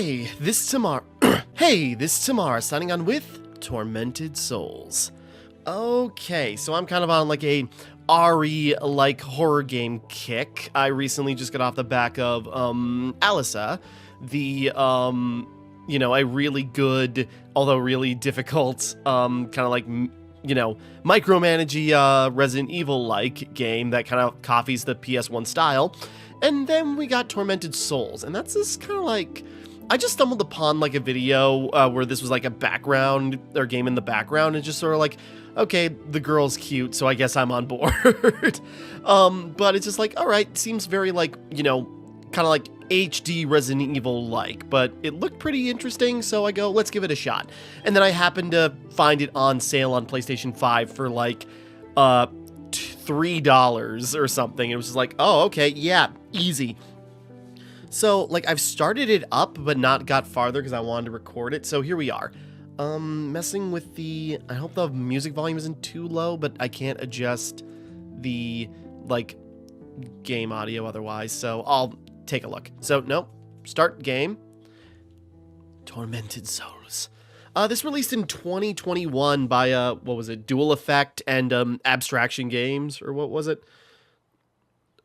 Hey, this is Timmara signing on with Tormented Souls. Okay, so I'm kind of on like a RE-like horror game kick. I recently just got off the back of Alisa, the a really good, although really difficult, kind of like micromanagey Resident Evil-like game that kind of copies the PS1 style. And then we got Tormented Souls, and that's just kind of like, I just stumbled upon like a video where this was like a background or game in the background, and just sort of like, okay, the girl's cute, so I guess I'm on board. But it's just like, all right, seems very like, kind of like HD Resident Evil like, but it looked pretty interesting, so I go, let's give it a shot. And then I happened to find it on sale on PlayStation 5 for like $3 or something. It was just like, oh, okay, yeah, easy. So, like, I've started it up, but not got farther because I wanted to record it. So here we are. Messing with the, I hope the music volume isn't too low, but I can't adjust the, like, game audio otherwise. So I'll take a look. So, nope. Start game. Tormented Souls. This released in 2021 by, what was it? Dual Effect and, Abstraction Games, or what was it?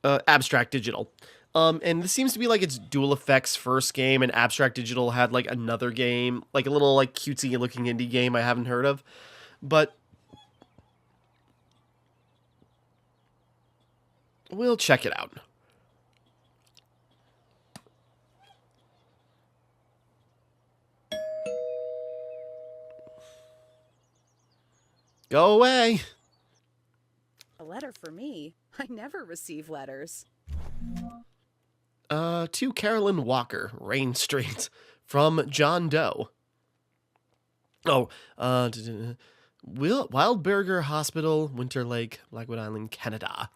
Abstract Digital. And this seems to be like it's Dual Effect's first game, and Abstract Digital had like another game, like a little like cutesy looking indie game I haven't heard of. But we'll check it out. Go away. A letter for me? I never receive letters. To Carolyn Walker, Rain Street, from John Doe. Oh, Wildberger Hospital, Winter Lake, Blackwood Island, Canada.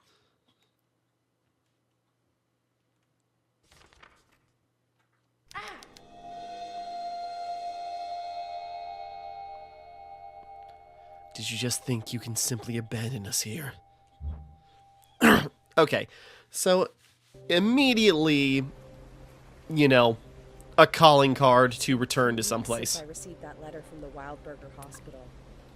Did you just think you can simply abandon us here? Okay, so immediately, a calling card to return to someplace. Since I received that letter from the Wildberger Hospital.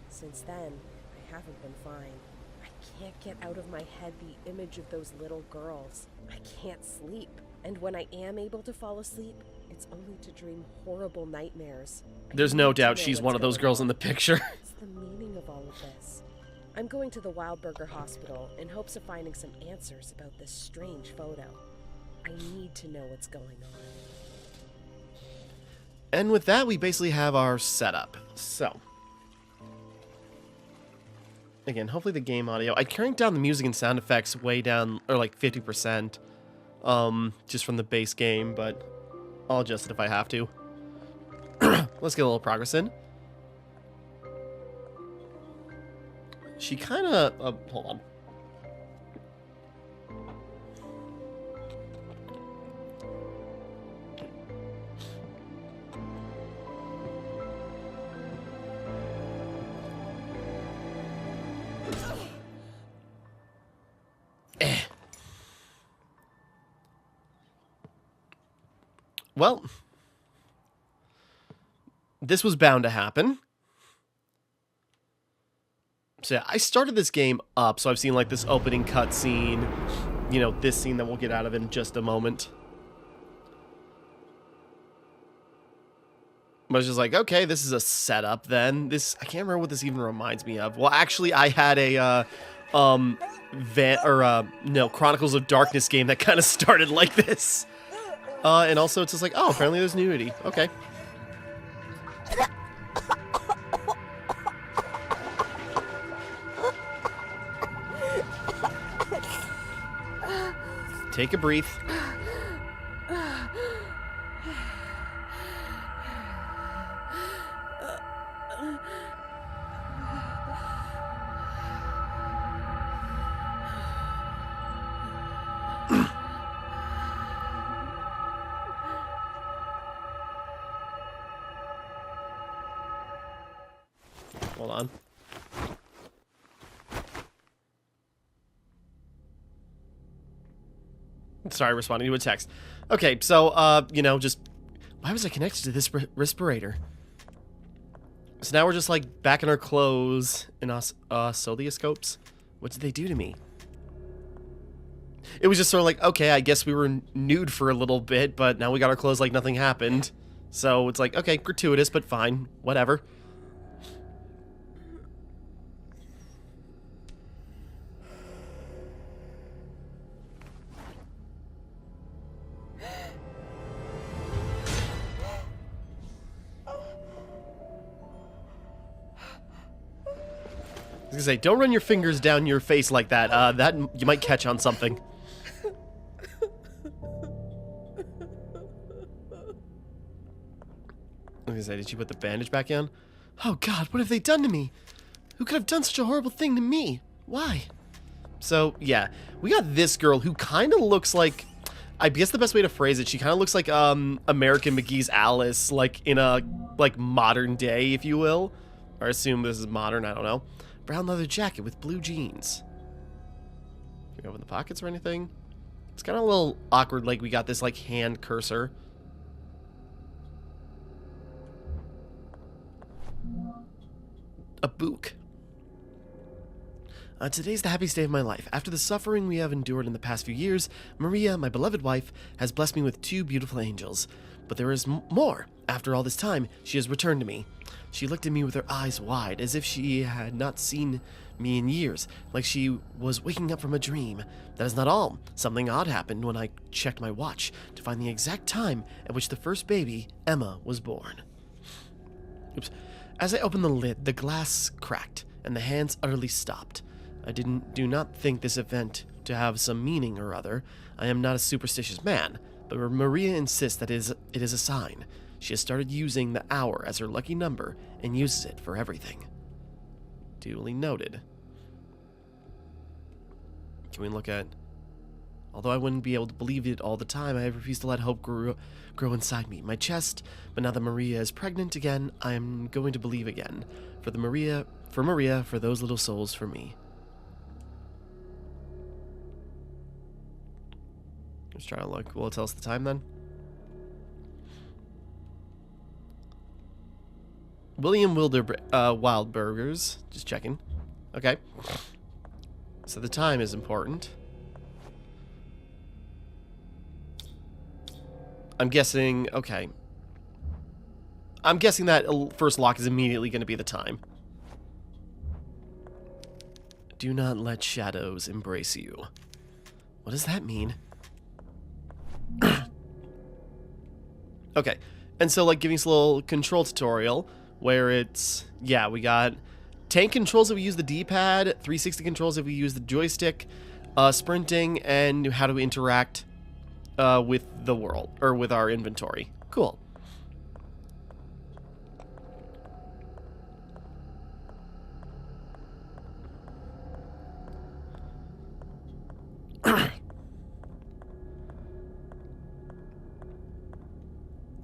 Since then, I haven't been fine. I can't get out of my head the image of those little girls. I can't sleep. And when I am able to fall asleep, it's only to dream horrible nightmares. There's no doubt she's one of those girls in the picture. What's the meaning of all of this? I'm going to the Wildberger Hospital in hopes of finding some answers about this strange photo. I need to know what's going on. And with that, we basically have our setup. So, again, hopefully the game audio. I cranked down the music and sound effects way down, or like 50%, just from the base game, but I'll adjust it if I have to. Let's get a little progress in. She kind of, hold on. Well, this was bound to happen. So yeah, I started this game up, so I've seen like this opening cutscene, this scene that we'll get out of in just a moment. I was just like, okay, this is a setup then. I can't remember what this even reminds me of. Well, actually, I had a, Chronicles of Darkness game that kind of started like this. And also it's just like, oh, apparently there's nudity. Okay. Take a breath. Hold on. Sorry, responding to a text. Okay, so, just Why was I connected to this respirator? So now we're just like back in our clothes in solioscopes. What did they do to me? It was just sort of like, okay, I guess we were nude for a little bit, but now we got our clothes like nothing happened. So it's like, okay, gratuitous, but fine, whatever. I was gonna say, don't run your fingers down your face like that. That you might catch on something. I was gonna say, did you put the bandage back in? Oh God, what have they done to me? Who could have done such a horrible thing to me? Why? So yeah, we got this girl who kind of looks like, I guess the best way to phrase it, she kind of looks like American McGee's Alice, like in a modern day, if you will. Or assume this is modern, I don't know. Brown leather jacket with blue jeans. Can we open the pockets or anything? It's kind of a little awkward, like we got this like hand cursor. A book. Today's the happiest day of my life. After the suffering we have endured in the past few years, Maria, my beloved wife, has blessed me with 2 beautiful angels. But there is more. After all this time, she has returned to me. She looked at me with her eyes wide, as if she had not seen me in years, like she was waking up from a dream. That is not all. Something odd happened when I checked my watch to find the exact time at which the first baby, Emma, was born. Oops. As I opened the lid, the glass cracked, and the hands utterly stopped. I do not think this event to have some meaning or other. I am not a superstitious man, but Maria insists that it is a sign. She has started using the hour as her lucky number and uses it for everything. Duly noted. Can we look at... Although I wouldn't be able to believe it all the time, I refuse to let hope grow inside me, my chest. But now that Maria is pregnant again, I am going to believe again. For Maria, for those little souls, for me. Let's try to look. Will it tell us the time then? William Wildberger's. Just checking. Okay. So the time is important. I'm guessing... Okay. I'm guessing that first lock is immediately going to be the time. Do not let shadows embrace you. What does that mean? Okay. And so, like, giving us a little control tutorial where it's... Yeah, we got tank controls if we use the D-pad, 360 controls if we use the joystick, sprinting, and how to interact with the world, or with our inventory. Cool.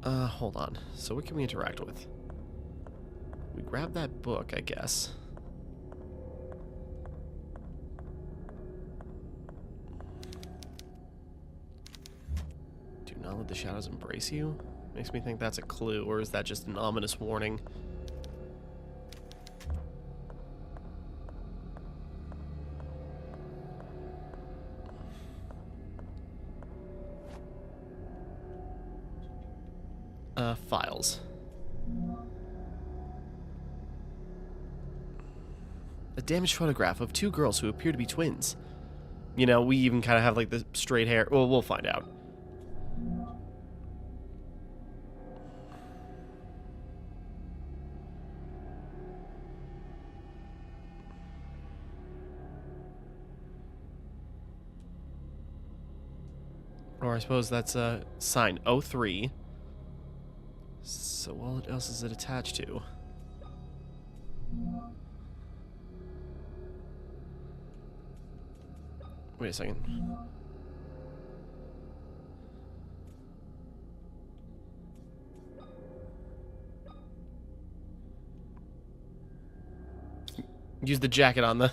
Hold on. So what can we interact with? We grab that book, I guess. Do not let the shadows embrace you? Makes me think that's a clue, or is that just an ominous warning? Files. A damaged photograph of 2 girls who appear to be twins. You know, we even kind of have like the straight hair. Well, we'll find out. Or I suppose that's a sign 03. So what else is it attached to? Wait a second. Use the jacket on the...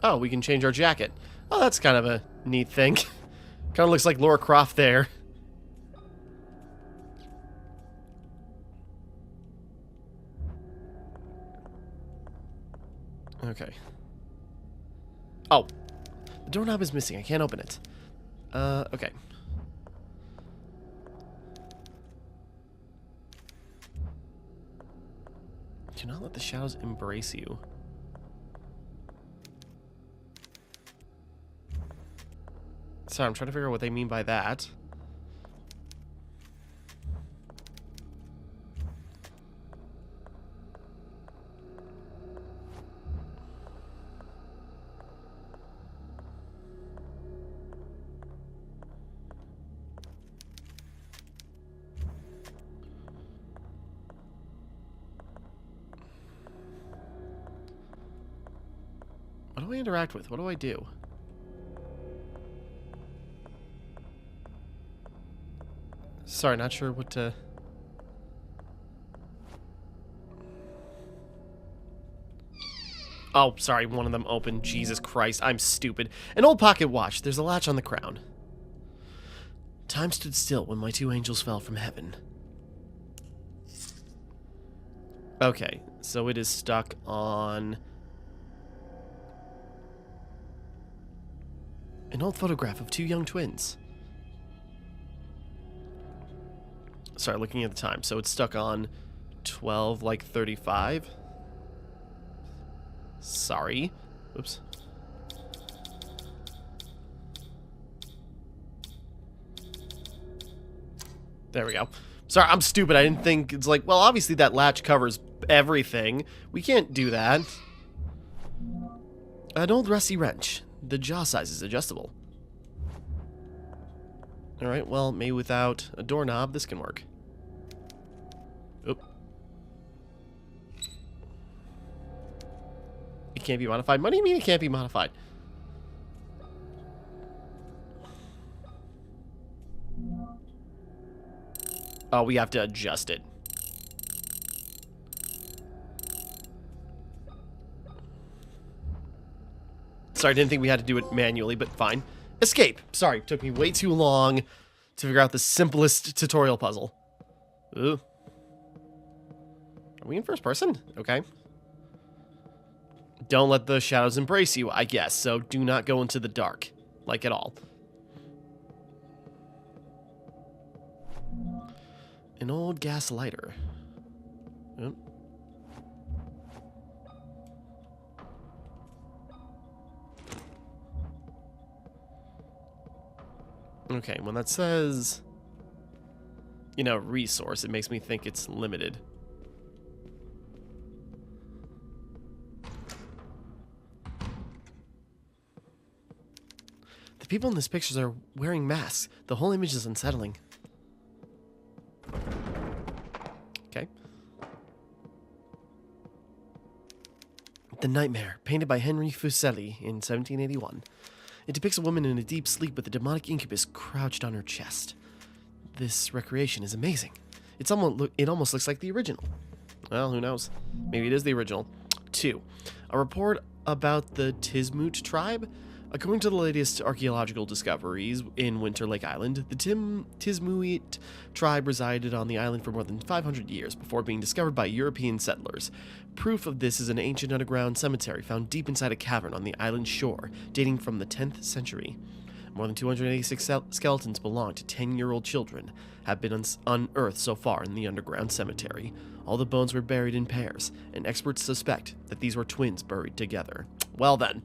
Oh, we can change our jacket. Oh, that's kind of a neat thing. Kind of looks like Lara Croft there. Okay. Oh. The doorknob is missing. I can't open it. Okay. Do not let the shadows embrace you. Sorry, I'm trying to figure out what they mean by that. What do I interact with? What do I do? Sorry, not sure what to... Oh, sorry, one of them opened. Jesus Christ, I'm stupid. An old pocket watch. There's a latch on the crown. Time stood still when my two angels fell from heaven. Okay, so it is stuck on... an old photograph of two young twins. Sorry, looking at the time. So it's stuck on 12, like 35. Sorry. Oops. There we go. Sorry, I'm stupid. I didn't think... It's like, well, obviously that latch covers everything. We can't do that. An old rusty wrench. The jaw size is adjustable. Alright, well, maybe without a doorknob, this can work. Oop. It can't be modified? What do you mean it can't be modified? Oh, we have to adjust it. Sorry, I didn't think we had to do it manually, but fine. Escape! Sorry, took me way too long to figure out the simplest tutorial puzzle. Ooh. Are we in first person? Okay. Don't let the shadows embrace you, I guess, so do not go into the dark. Like at all. An old gas lighter. Oop. Okay, when that says, you know, resource, it makes me think it's limited. The people in these pictures are wearing masks. The whole image is unsettling. Okay. The Nightmare, painted by Henry Fuseli in 1781. It depicts a woman in a deep sleep with a demonic incubus crouched on her chest. This recreation is amazing. It almost looks like the original. Well, who knows? Maybe it is the original. 2. A report about the Tismoot tribe. According to the latest archaeological discoveries in Winter Lake Island, the Tismoot tribe resided on the island for more than 500 years before being discovered by European settlers. Proof of this is an ancient underground cemetery found deep inside a cavern on the island shore, dating from the 10th century. More than 286 skeletons belong to 10-year-old children have been unearthed so far in the underground cemetery. All the bones were buried in pairs, and experts suspect that these were twins buried together. Well then.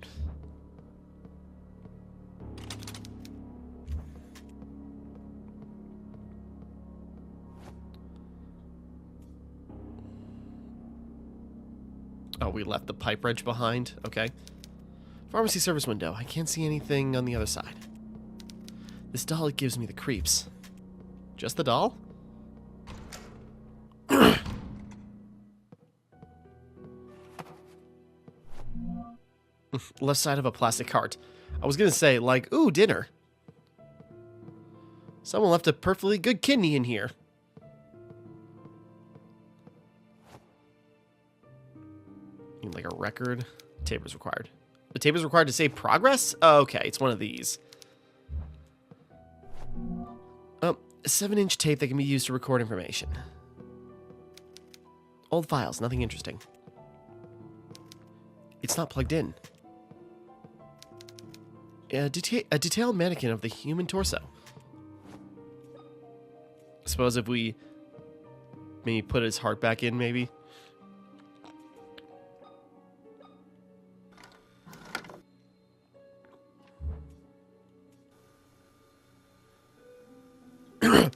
Oh, we left the pipe wrench behind? Okay. Pharmacy service window. I can't see anything on the other side. This doll gives me the creeps. Just the doll? Left side of a plastic cart. I was gonna say, like, ooh, dinner. Someone left a perfectly good kidney in here. Like a record. Tape is required. The tape is required to save progress? Okay, it's one of these. A 7-inch tape that can be used to record information. Old files, nothing interesting. It's not plugged in. A detailed mannequin of the human torso. I suppose if we maybe put his heart back in, maybe.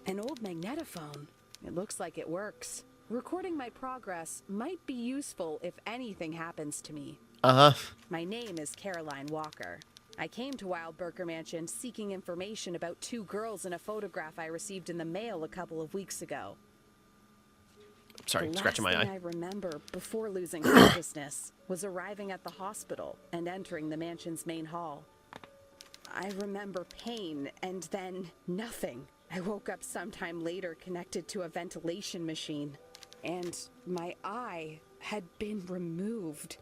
An old magnetophone. It looks like it works. Recording my progress might be useful if anything happens to me. Uh-huh. My name is Caroline Walker. I came to Wildberger Mansion seeking information about 2 girls in a photograph I received in the mail a couple of weeks ago. Sorry, scratching my eye. The last thing I remember before losing consciousness was arriving at the hospital and entering the mansion's main hall. I remember pain and then nothing. I woke up sometime later connected to a ventilation machine, and my eye had been removed.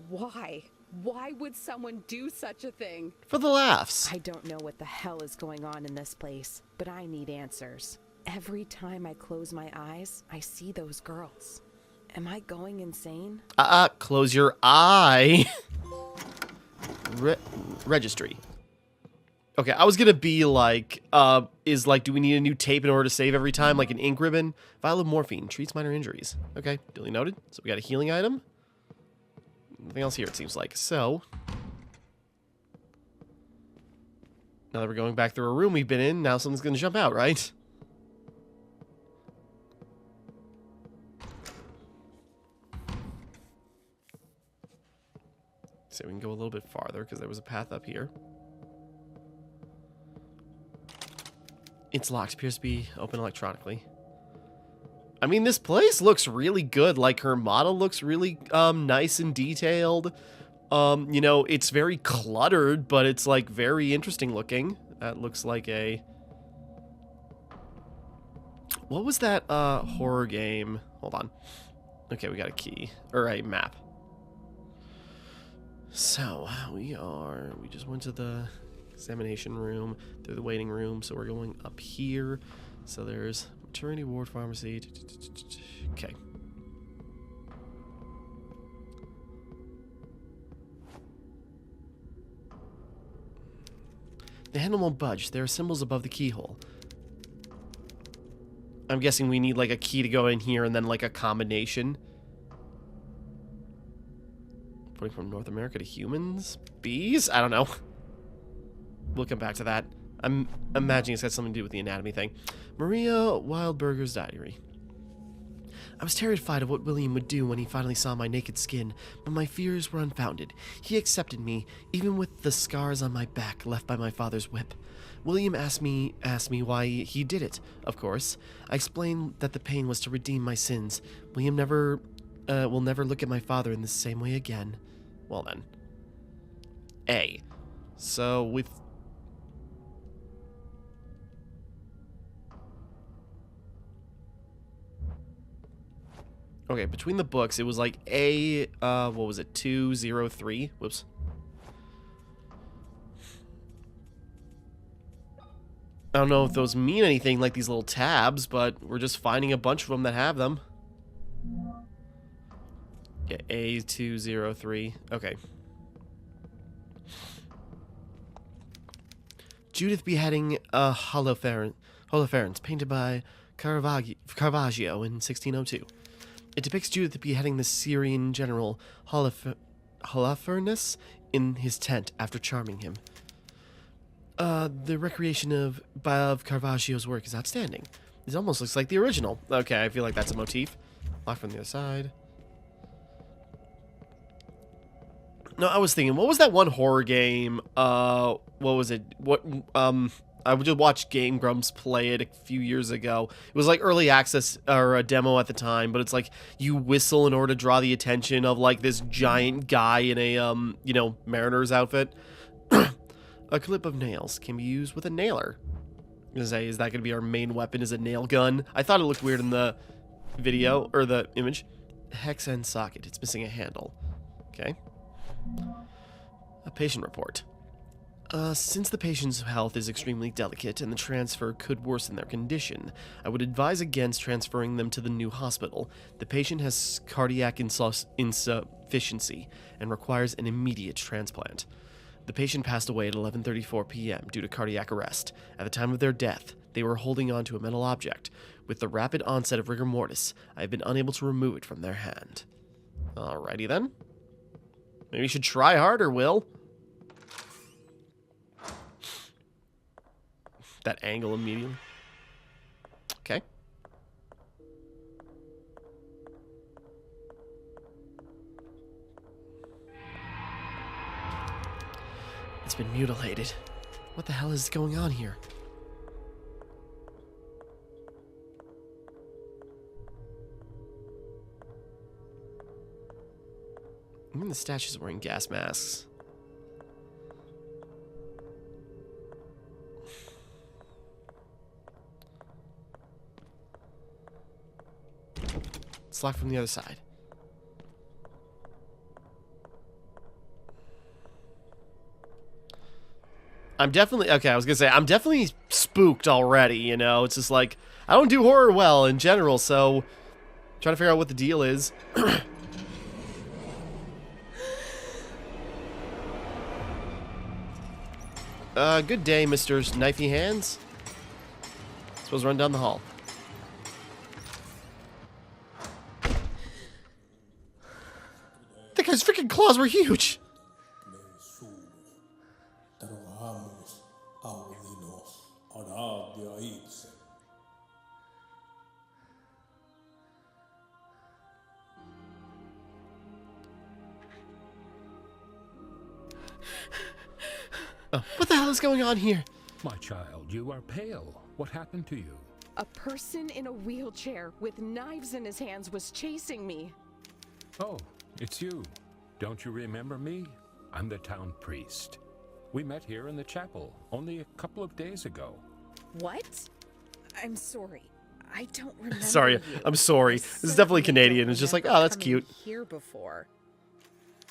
Why? Why would someone do such a thing? For the laughs. I don't know what the hell is going on in this place, but I need answers. Every time I close my eyes, I see those girls. Am I going insane? Close your eye. Registry. Okay, I was gonna be like, do we need a new tape in order to save every time, like an ink ribbon? Vial of morphine, treats minor injuries. Okay, duly noted. So we got a healing item. Nothing else here, it seems like. So, now that we're going back through a room we've been in, now something's gonna jump out, right? So we can go a little bit farther, because there was a path up here. It's locked. Appears to be open electronically. I mean, this place looks really good. Like, her model looks really nice and detailed. You know, it's very cluttered, but it's, like, very interesting looking. That looks like a... What was that horror game? Hold on. Okay, we got a key. Or a map. So, we just went to the examination room, through the waiting room, so we're going up here. So there's maternity ward, pharmacy. Okay. The handle won't budge. There are symbols above the keyhole. I'm guessing we need like a key to go in here and then like a combination. Putting from North America to humans? Bees? I don't know. We'll come back to that. I'm imagining it's got something to do with the anatomy thing. Maria Wildberger's diary. I was terrified of what William would do when he finally saw my naked skin, but my fears were unfounded. He accepted me, even with the scars on my back left by my father's whip. William asked me why he did it, of course. I explained that the pain was to redeem my sins. William will never look at my father in the same way again. Well then. So with... Okay, between the books, it was like what was it, 203? Whoops. I don't know if those mean anything, like these little tabs, but we're just finding a bunch of them that have them. Yeah, A203. Okay. Judith beheading Holofernes, painted by Caravaggio in 1602. It depicts Judith beheading the Syrian general Holofernes in his tent after charming him. The recreation of Caravaggio's work is outstanding. It almost looks like the original. Okay, I feel like that's a motif. Locked from the other side. No, I was thinking, what was that one horror game? What was it? I would just watch Game Grumps play it a few years ago. It was like early access or a demo at the time, but it's like you whistle in order to draw the attention of like this giant guy in a you know, mariner's outfit. A clip of nails can be used with a nailer. I'm gonna say, is that gonna be our main weapon? Is a nail gun? I thought it looked weird in the video or the image. Hex end socket. It's missing a handle. Okay. A patient report. Since the patient's health is extremely delicate and the transfer could worsen their condition, I would advise against transferring them to the new hospital. The patient has cardiac insufficiency and requires an immediate transplant. The patient passed away at 11:34 p.m. due to cardiac arrest. At the time of their death, they were holding on to a metal object. With the rapid onset of rigor mortis, I have been unable to remove it from their hand. Alrighty then. Maybe you should try harder, Will. That angle immediately. Okay. It's been mutilated. What the hell is going on here? Even the statues are wearing gas masks. It's locked from the other side. I'm definitely, okay, I was gonna say, I'm definitely spooked already, you know? It's just like, I don't do horror well in general, so trying to figure out what the deal is. Good day, Mr. Knifey Hands. Suppose run down the hall. That guy's freaking claws were huge. Oh, what the hell is going on here? My child, you are pale. What happened to you? A person in a wheelchair with knives in his hands was chasing me. Oh, it's you. Don't you remember me? I'm the town priest. We met here in the chapel only a couple of days ago. What? I'm sorry. I don't remember. Sorry, you. I'm sorry. This is definitely Canadian. It's just like, oh, that's cute. Here before.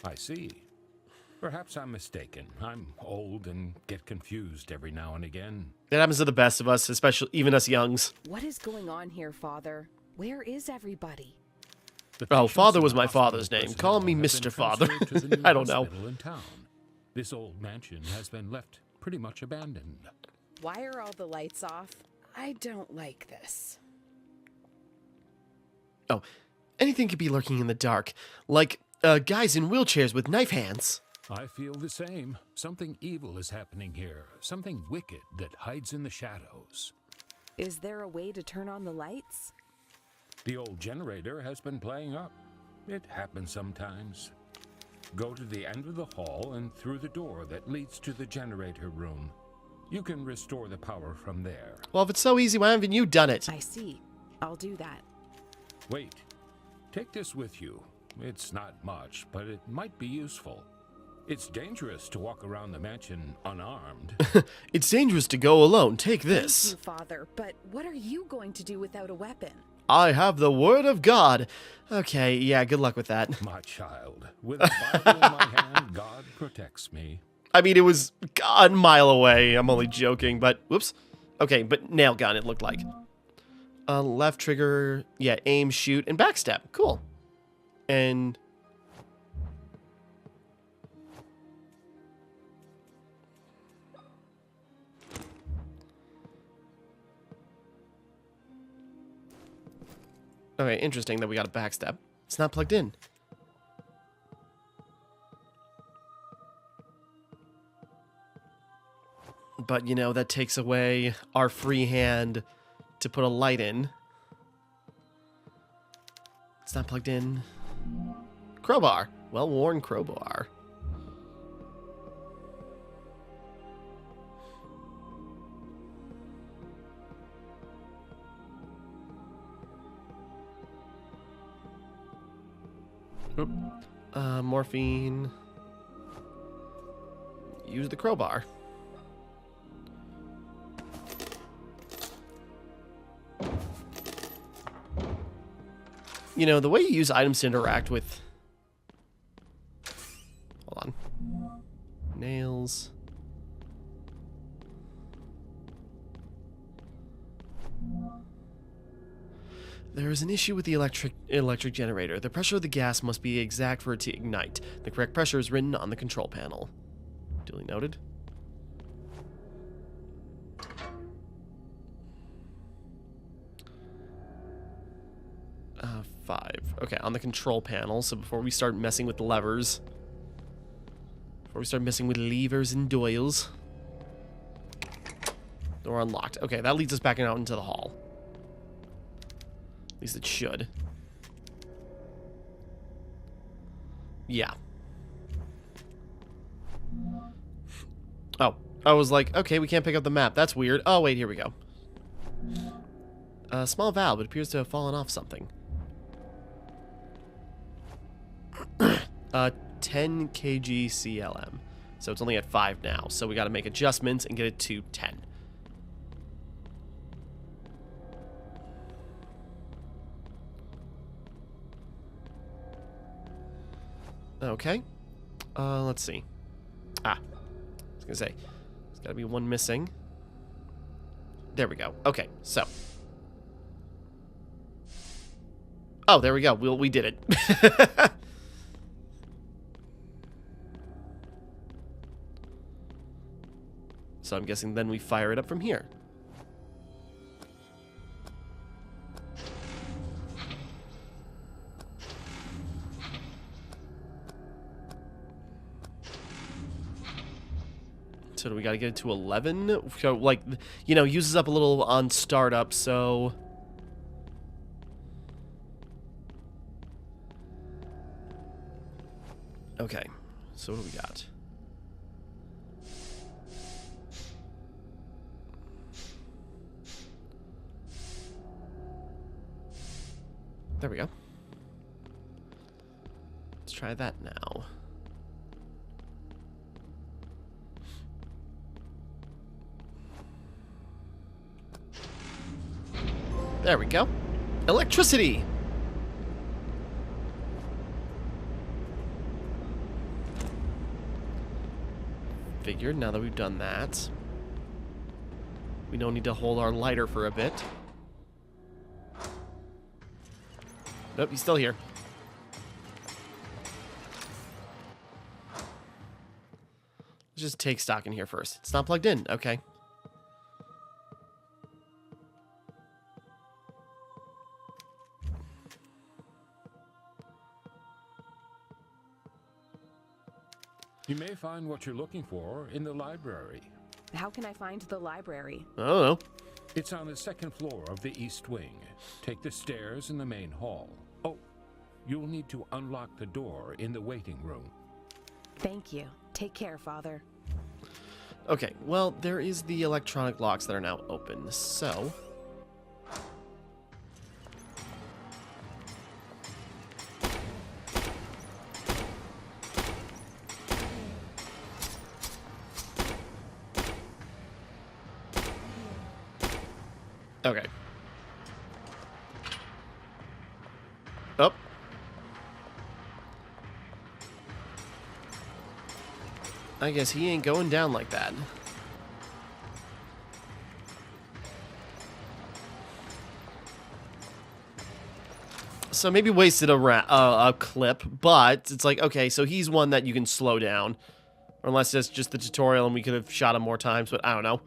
I see. Perhaps I'm mistaken. I'm old and get confused every now and again. That happens to the best of us, especially even us youngs. What is going on here, Father? Where is everybody? Oh, Father was my father's name. Call me Mr. Father. I don't know. In town. This old mansion has been left pretty much abandoned. Why are all the lights off? I don't like this. Oh, anything could be lurking in the dark. Like, guys in wheelchairs with knife hands. I feel the same. Something evil is happening here. Something wicked that hides in the shadows. Is there a way to turn on the lights? The old generator has been playing up. It happens sometimes. Go to the end of the hall and through the door that leads to the generator room. You can restore the power from there. Well, if it's so easy, why haven't you done it? I see. I'll do that. Wait. Take this with you. It's not much, but it might be useful. It's dangerous to walk around the mansion unarmed. It's dangerous to go alone. Take Thank this. you, Father, but what are you going to do without a weapon? I have the word of God. Okay, yeah, good luck with that. My child, with a Bible in my hand, God protects me. I mean, it was a mile away. I'm only joking, but whoops. Okay, but nail gun, it looked like. Left trigger, yeah, aim, shoot, and backstep. Cool. And... okay, interesting that we got a backstep. It's not plugged in. But, you know, that takes away our free hand to put a light in. It's not plugged in. Crowbar. Well-worn crowbar. Oop. Morphine. Use the crowbar. You know, the way you use items to interact with... Hold on. panels. There is an issue with the electric generator. The pressure of the gas must be exact for it to ignite. The correct pressure is written on the control panel. Duly noted. 5. Okay, on the control panel. So before we start messing with the levers, before we start messing with levers and doils. Door unlocked. Okay, that leads us back out into the hall. At least it should. Yeah. Oh, I was like, okay, we can't pick up the map. That's weird. Oh, wait, here we go. A small valve. It appears to have fallen off something. 10 kg CLM. So it's only at 5 now. So we got to make adjustments and get it to 10. Okay. Let's see. I was gonna say, there's gotta be one missing. There we go. Okay, so. Oh, there we go. We did it. So I'm guessing then we fire it up from here. So do we gotta get it to 11? So, like, you know, uses up a little on startup, so... Okay, so what do we got? There we go. Let's try that now. There we go. Electricity! Figured, now that we've done that, we don't need to hold our lighter for a bit. Nope, he's still here. Let's just take stock in here first. It's not plugged in. Okay. You may find what you're looking for in the library. How can I find the library? I don't know. It's on the second floor of the East Wing. Take the stairs in the main hall. Oh, you'll need to unlock the door in the waiting room. Thank you. Take care, Father. Okay, well, there is the electronic locks that are now open, so... Okay. Up. I guess he ain't going down like that. So maybe wasted a clip, but it's like, okay, so he's one that you can slow down. Or unless it's just the tutorial and we could have shot him more times, but I don't know.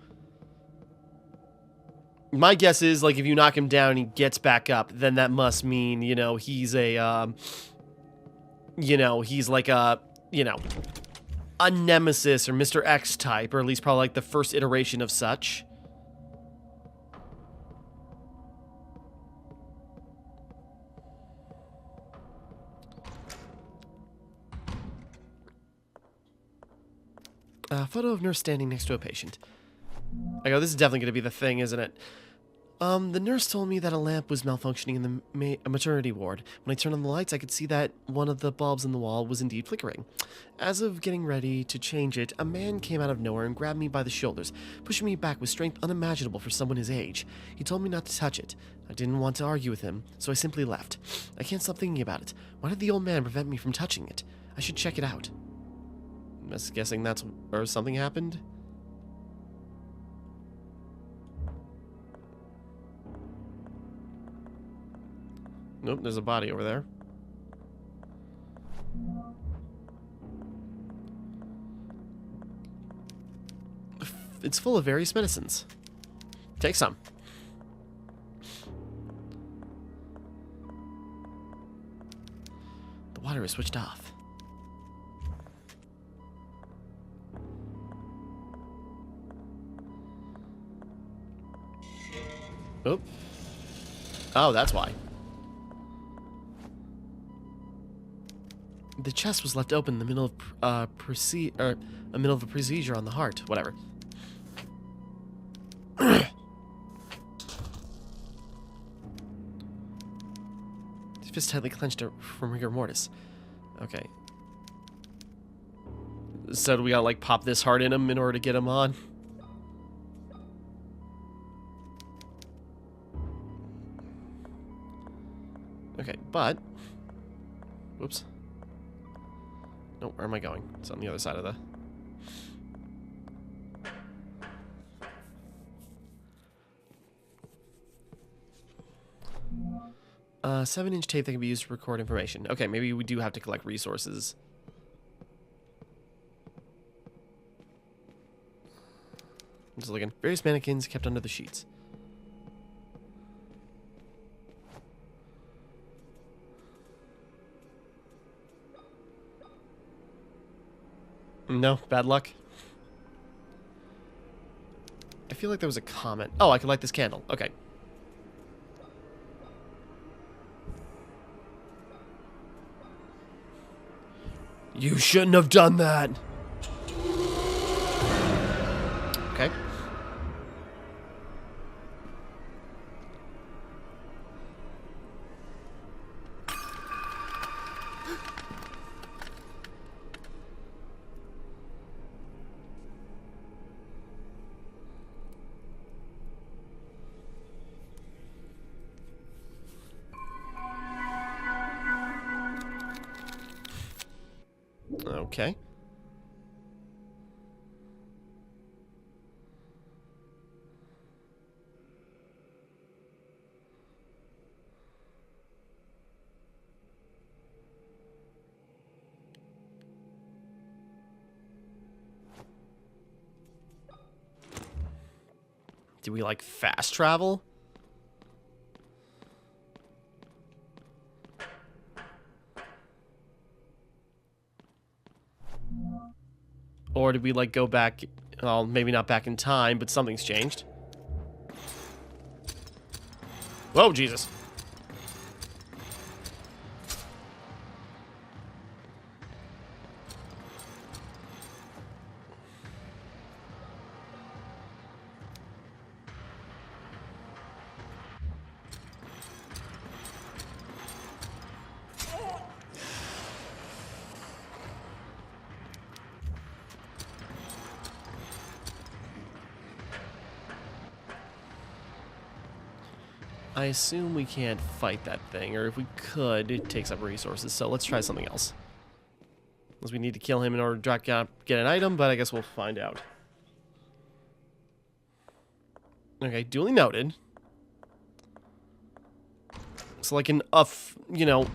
My guess is, like, if you knock him down and he gets back up, then that must mean, you know, he's a, you know, he's like a, you know, a Nemesis or Mr. X type, or at least probably like the first iteration of such. Photo of nurse standing next to a patient. I go, this is definitely going to be the thing, isn't it? The nurse told me that a lamp was malfunctioning in the maternity ward. When I turned on the lights, I could see that one of the bulbs in the wall was indeed flickering. As of getting ready to change it, a man came out of nowhere and grabbed me by the shoulders, pushing me back with strength unimaginable for someone his age. He told me not to touch it. I didn't want to argue with him, so I simply left. I can't stop thinking about it. Why did the old man prevent me from touching it? I should check it out. I'm guessing that's where something happened. Nope, there's a body over there. It's full of various medicines. Take some. The water is switched off. Oop. Oh, that's why. The chest was left open in the middle of a procedure on the heart. Whatever. His fist tightly clenched from rigor mortis. Okay. So do we gotta like pop this heart in him in order to get him on? Okay, but... Whoops. No, where am I going? It's on the other side of the... 7-inch tape that can be used to record information. Okay, maybe we do have to collect resources. I'm just looking. Various mannequins kept under the sheets. No, bad luck. I feel like there was a comment. Oh, I could light this candle. Okay. You shouldn't have done that. Okay. Okay. Do we like fast travel? Or did we like go back, well, maybe not back in time, but something's changed. Whoa, Jesus. I assume we can't fight that thing, or if we could, it takes up resources, so let's try something else. Unless we need to kill him in order to get an item, but I guess we'll find out. Okay, duly noted. It's like an, you know,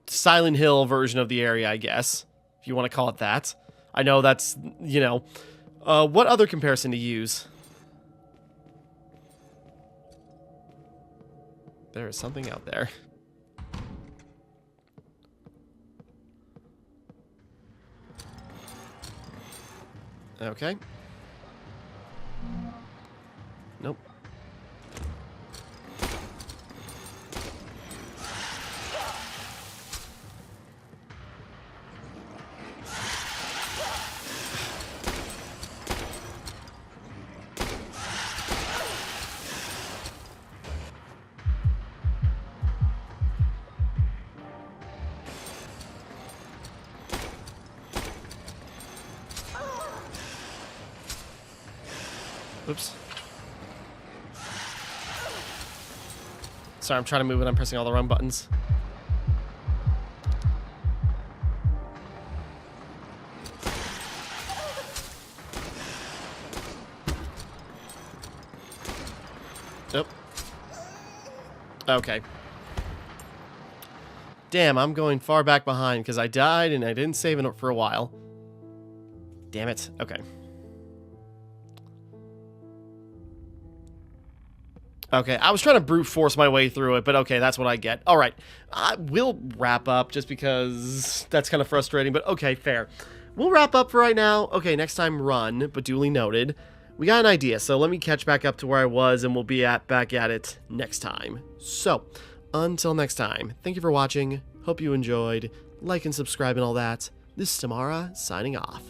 Silent Hill version of the area, I guess, if you want to call it that. I know that's, you know, what other comparison to use? There is something out there. Okay. Nope. Oops. Sorry, I'm trying to move it. I'm pressing all the wrong buttons. Nope. Okay. Damn, I'm going far back behind because I died and I didn't save it for a while. Damn it. Okay. Okay, I was trying to brute force my way through it, but okay, that's what I get. All right, I will wrap up just because that's kind of frustrating, but okay, fair. We'll wrap up for right now. Okay, next time run, but duly noted. We got an idea, so let me catch back up to where I was, and we'll be back at it next time. So, until next time, thank you for watching. Hope you enjoyed. Like and subscribe and all that. This is Timmara, signing off.